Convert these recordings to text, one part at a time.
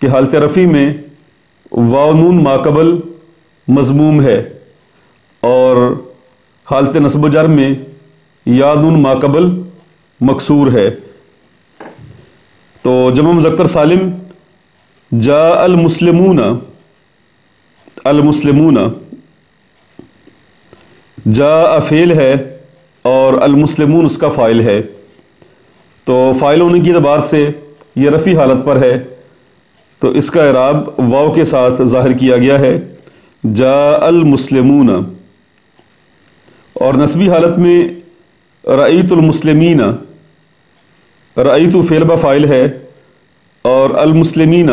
کہ حالت رفع میں واو نون ماقبل مضموم ہے اور حالت نصب و جر میں یا نون ماقبل مکسور ہے. تو جمع مذکر سالم جاء المسلمون، المسلمون جاء فعل ہے اور المسلمون اس کا فاعل ہے. تو فاعل ہونے کی اعتبار سے یہ رفعی حالت پر ہے، تو اس کا اعراب واو کے ساتھ ظاہر کیا گیا ہے جاء المسلمون. اور نسبی حالت میں رأیت المسلمین، رأیت فعل بفاعل ہے اور المسلمین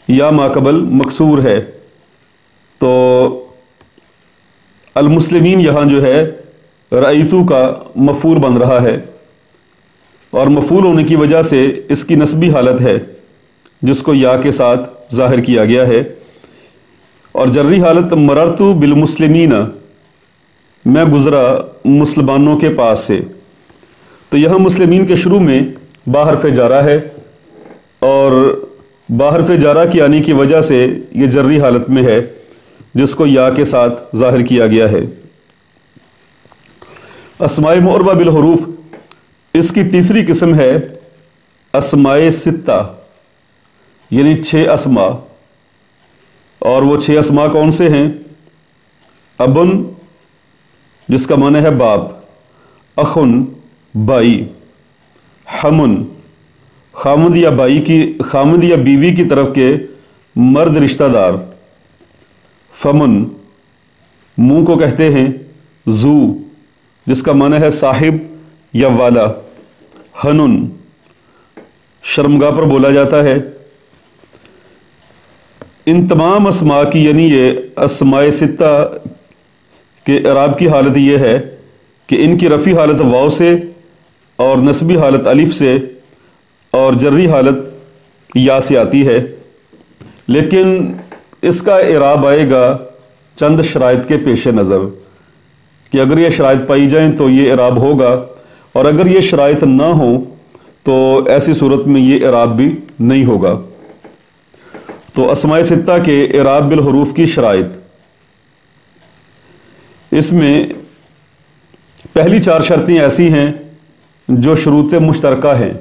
یا ماقبل مکسور ہے. تو المسلمین یہاں جو ہے رأیتو کا مفعول بن رہا ہے اور مفعول ہونے کی وجہ سے اس کی نسبی حالت ہے جس کو یا کے ساتھ ظاہر کیا گیا ہے. اور جری حالت مررتو بالمسلمین، میں گزرا مسلمانوں کے پاس سے. تو یہاں مسلمین کے شروع میں با حرف جارہ ہے اور با حرف جارہ کی آنے کی وجہ سے یہ جری حالت میں ہے جس کو یا کے ساتھ ظاہر کیا گیا ہے. اسماء معربہ بالحروف، اس کی تیسری قسم ہے اسماء ستہ، یعنی 6 اسماء. اور وہ 6 اسماء کون سے ہیں؟ ابن جس کا معنی ہے باپ، اخن بھائی، حمن خامد یا بھائی کی، خامد یا بیوی کی طرف کے مرد رشتہ دار، فمن منہ کو کہتے ہیں، زو جس کا معنی ہے صاحب یا والا، ہنن شرمگاہ پر بولا جاتا ہے. ان تمام اسماء کی یعنی یہ اسماء ستہ کے اعراب کی حالت یہ ہے کہ ان کی رفعی حالت واو سے اور نسبی حالت الف سے اور جری حالت یا سے آتی ہے. لیکن اس کا اعراب آئے گا چند شرائط کے پیش نظر کہ اگر یہ شرائط پائی جائیں تو یہ اعراب ہوگا، اور اگر یہ شرائط نہ ہوں تو ایسی صورت میں یہ اعراب بھی نہیں ہوگا. تو اسماء ستہ کے اعراب بالحروف کی شرائط، اس میں پہلی 4 شرطیں ایسی ہیں جو شروط مشترکہ ہیں،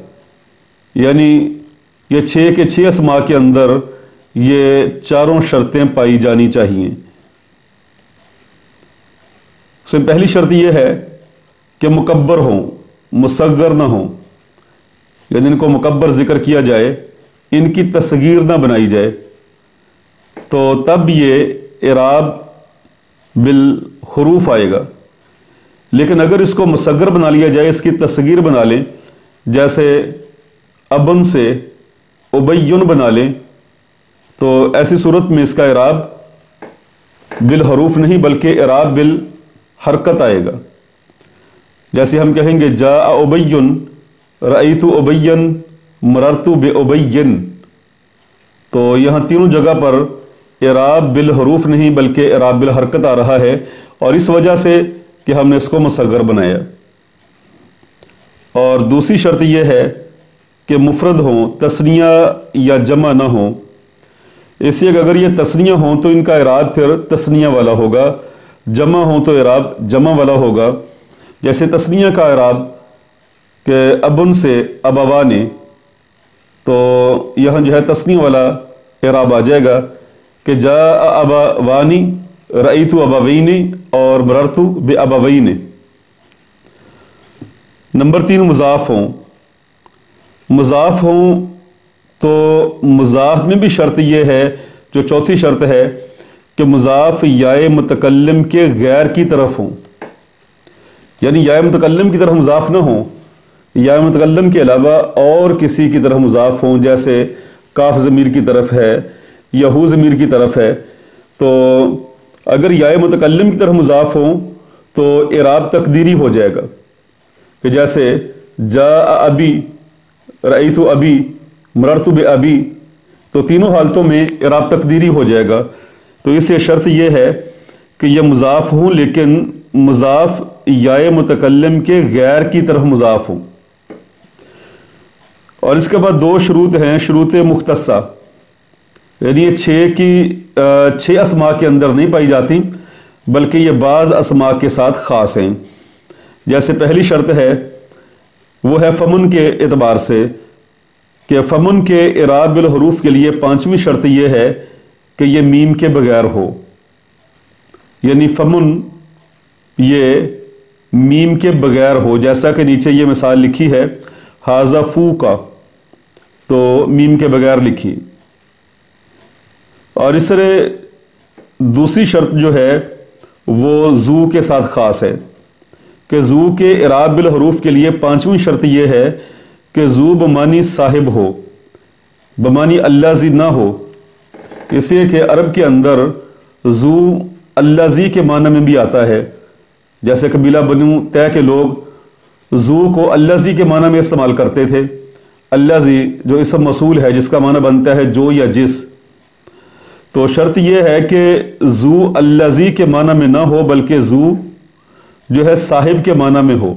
یعنی یہ 6 کے 6 اسماء کے اندر یہ چاروں شرطیں پائی جانی چاہیے. اس میں پہلی شرط یہ ہے کہ مکبر ہوں، مصغر نہ ہوں، یعنی ان کو مکبر ذکر کیا جائے، ان کی تصغیر نہ بنائی جائے، تو تب یہ اعراب بالحروف آئے گا. لیکن اگر اس کو مصغر بنا لیا جائے، اس کی تصغیر بنا لیں، جیسے ابن سے ابین بنا لیں، تو ایسی صورت میں اس کا اعراب بالحروف نہیں بلکہ اعراب بالحرکت آئے گا. جیسے ہم کہیں گے جاء ابین، رأیت ابین، مررت بابین، تو یہاں تینوں جگہ پر اعراب بالحروف نہیں بلکہ اعراب بالحرکت آ رہا ہے، اور اس وجہ سے کہ ہم نے اس کو مصغر بنایا. اور دوسری شرط یہ ہے کہ مفرد ہوں، تثنیہ یا جمع نہ ہوں. اس لیے کہ اگر یہ تثنیہ ہوں تو ان کا اعراب پھر تثنیہ والا ہوگا، جمع ہوں تو اعراب جمع والا ہوگا. جیسے تثنیہ کا اعراب کہ ابن سے ابوانے، تو یہاں جو ہے تثنیہ والا اعراب آ جائے گا کہ جاء ابوانی، رأیت ابوین اور مررت بابوین. نمبر 3 مضاف ہوں. مضاف ہوں تو مضاف میں بھی شرط یہ ہے، جو چوتھی شرط ہے، کہ مضاف یائے متکلم کے غیر کی طرف ہوں، یعنی یائے متکلم کی طرف مضاف نہ ہوں، یائے متکلم کے علاوہ اور کسی کی طرف مضاف ہوں، جیسے کاف ضمیر کی طرف ہے یا ہو ضمیر کی طرف ہے. تو اگر یائے متکلم کی طرف مضاف ہوں تو اعراب تقدیری ہو جائے گا، کہ جیسے جاء ابی، رأیت ابی، مررت بابی، تو تینوں حالتوں میں اعراب تقدیری ہو جائے گا. تو اس سے شرط یہ ہے کہ یہ مضاف ہوں لیکن مضاف یائے متکلم کے غیر کی طرف مضاف ہوں. اور اس کے بعد 2 شروط ہیں، شروط مختصہ، یعنی یہ 6 اسماء کے اندر نہیں پائی جاتی بلکہ یہ بعض اسماء کے ساتھ خاص ہیں۔ جیسے پہلی شرط ہے وہ ہے فمن کے اعتبار سے کہ فمن کے اعراب بالحروف کے لیے 5ویں شرط یہ ہے کہ یہ میم کے بغیر ہو، یعنی فمن یہ میم کے بغیر ہو، جیسا کہ نیچے یہ مثال لکھی ہے ہاذا فو کا، تو میم کے بغیر لکھی۔ اور اس طرح دوسری شرط جو ہے وہ زو کے ساتھ خاص ہے کہ زو کے اعراب بالحروف کے لیے 5ویں شرط یہ ہے کہ زو بمانی صاحب ہو، بمانی الذی نہ ہو، اس لیے کہ عرب کے اندر زو الذی کے معنی میں بھی آتا ہے، جیسے قبیلہ بنو طے کے لوگ زو کو الذی کے معنی میں استعمال کرتے تھے۔ الذی جو اسم موصول ہے جس کا معنی بنتا ہے جو یا جس، تو شرط یہ ہے کہ زو الذی کے معنی میں نہ ہو بلکہ زو جو ہے صاحب کے معنی میں ہو،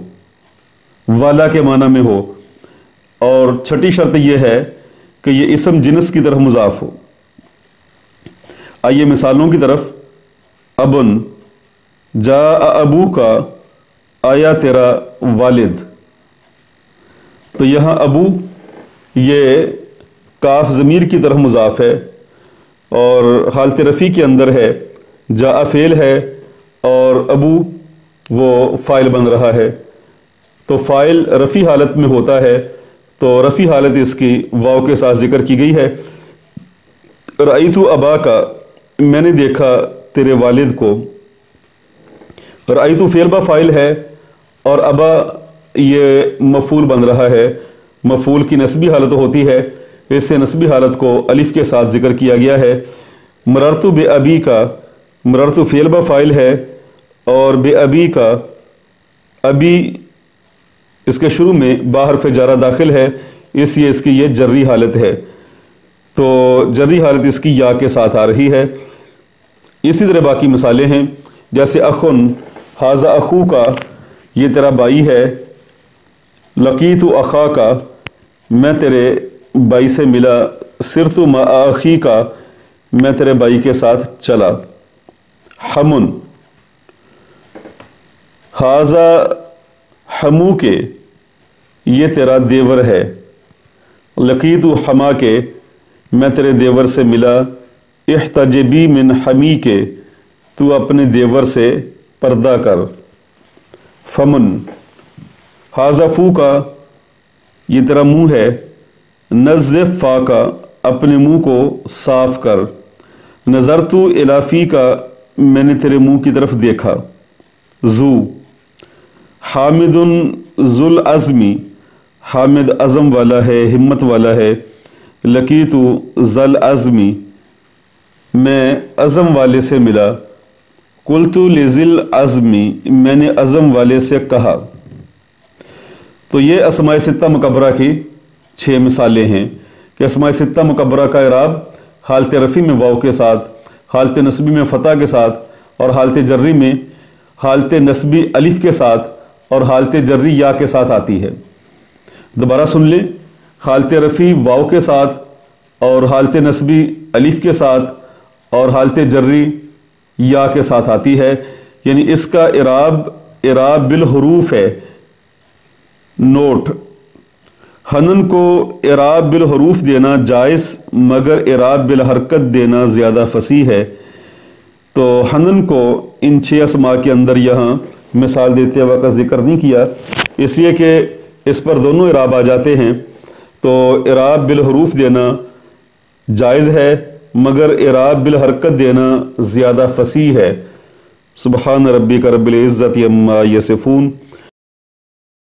والا کے معنی میں ہو۔ اور چھٹی شرط یہ ہے کہ یہ اسم جنس کی طرف مضاف ہو۔ آئیے مثالوں کی طرف۔ ابن، جاء ابو کا، آیا تیرا والد۔ تو یہاں ابو یہ کاف ضمیر کی طرف مضاف ہے اور حالت رفع کے اندر ہے، جاء فعل ہے اور ابو وہ فاعل بن رہا ہے، تو فاعل رفع حالت میں ہوتا ہے تو رفع حالت اس کی واو کے ساتھ ذکر کی گئی ہے۔ رأیت ابا کا، میں نے دیکھا تیرے والد کو۔ رأیت فعل با فاعل ہے اور ابا یہ مفعول بن رہا ہے، مفعول کی نسبی حالت ہوتی ہے، اس سے نسبی حالت کو الف کے ساتھ ذکر کیا گیا ہے۔ مررت بے ابی کا، مررت فعل با فاعل ہے اور بے ابی کا، ابی اس کے شروع میں با حرف جارہ داخل ہے، اس لیے اس کی یہ جری حالت ہے، تو جری حالت اس کی یا کے ساتھ آ رہی ہے۔ اسی طرح باقی مثالیں ہیں، جیسے اخن، حاذا اخو کا، یہ تیرا بھائی ہے۔ لقیت اخا کا، میں تیرے بھائی سے ملا۔ سرت مع اخی کا، میں تیرے بھائی کے ساتھ چلا۔ حمن، حاذا حمو کے، یہ تیرا دیور ہے۔ لقیت حما کے، میں تیرے دیور سے ملا۔ احتجبی من حمی کے، تو اپنے دیور سے پردہ کر۔ فمن، حاذا فو کا، یہ تیرا منہ ہے۔ نظف فا کا، اپنے منہ کو صاف کر۔ نظرت الی فی کا، میں نے تیرے منہ کی طرف دیکھا۔ ذو، حامد ذو العزمی، حامد عزم والا ہے، ہمت والا ہے۔ لقیت ذا العزمی، میں عزم والے سے ملا۔ قلت لذی العزمی، میں نے عزم والے سے کہا۔ تو یہ اسماء ستہ مکبرہ کی 6 مثالیں ہیں کہ اسماء ستہ مکبرہ کا اعراب حالت رفع میں واو کے ساتھ، حالت نصبی میں فتح کے ساتھ اور حالت جری میں حالت نصبی الف کے ساتھ اور حالت جری یا کے ساتھ آتی ہے۔ دوبارہ سن لیں، حالت رفع واو کے ساتھ اور حالت نصبی الف کے ساتھ اور حالت جری یا کے ساتھ آتی ہے، یعنی اس کا اعراب بالحروف ہے۔ نوٹ، حنن کو اعراب بالحروف دینا جائز مگر اعراب بالحرکت دینا زیادہ فصیح ہے، تو حنن کو ان 6 اسماء کے اندر یہاں مثال دیتے وقت ذکر نہیں کیا، اس لیے کہ اس پر دونوں اعراب آ جاتے ہیں، تو اعراب بالحروف دینا جائز ہے مگر اعراب بالحرکت دینا زیادہ فصیح ہے۔ سبحان ربک رب العزت عما یصفون۔